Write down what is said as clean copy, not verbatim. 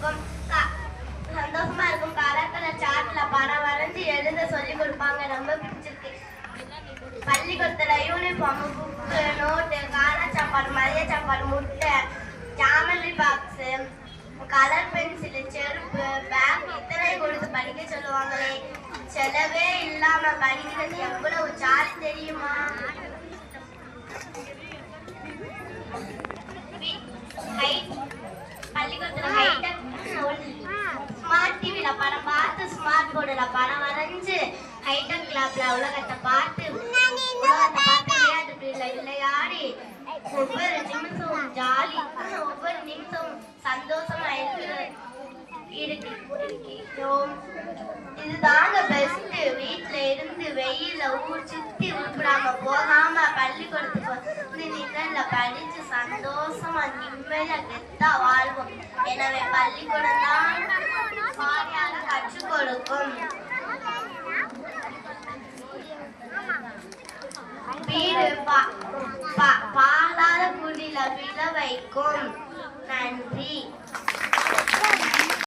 இருக்கும். சந்தோஷமா இருக்கும். கலர் கலர் சார்ட்ல படம் வரைஞ்சி எழுத சொல்லி கொடுப்பாங்க. ரொம்ப பிடிச்சிருக்கு. பள்ளிக்கூடத்துல யூனிஃபார்ம், புக்கு, நோட்டு, காலை சாப்பாடு, மதிய சாப்பாடு, முட்டை, ஜாமெண்ட்ரி பாக்ஸ், கலர் பென்சில், செருப்பு, பேக் இத்தனை கொடுத்து படிக்க சொல்லுவாங்களே. செலவே இல்லாம படிக்கிறது எவ்வளவு ஜாலி தெரியுமா? பள்ளிக்கூடத்துல ஸ்மார்ட் டிவில படம் பார்த்து, ஸ்மார்ட் போர்டுல படம் வரைஞ்சு, ஹைடெக் கிளப்ல உலகத்தை பார்த்து விளையாட்டு விளையாடி ஒவ்வொரு நிமிஷமும் ஜாலி, ஒவ்வொரு நிமிஷமும் சந்தோஷமா இருக்கிறோம். இதுதாங்க பெஸ்ட். வீட்டுல இருந்து வெயில ஊர் சுத்தி உருப்பிடாம போகாம பள்ளிக்கூடத்துக்கு வந்து நிழல்ல படிச்சு சந்தோஷமா நிம்மதியா கெத்தா வாழ்வோம். எனவே பள்ளிக்கூடம் தான் பாரியாக கற்றுக் கொடுக்கும். வீடு பாலாத குடில விழ வைக்கும்.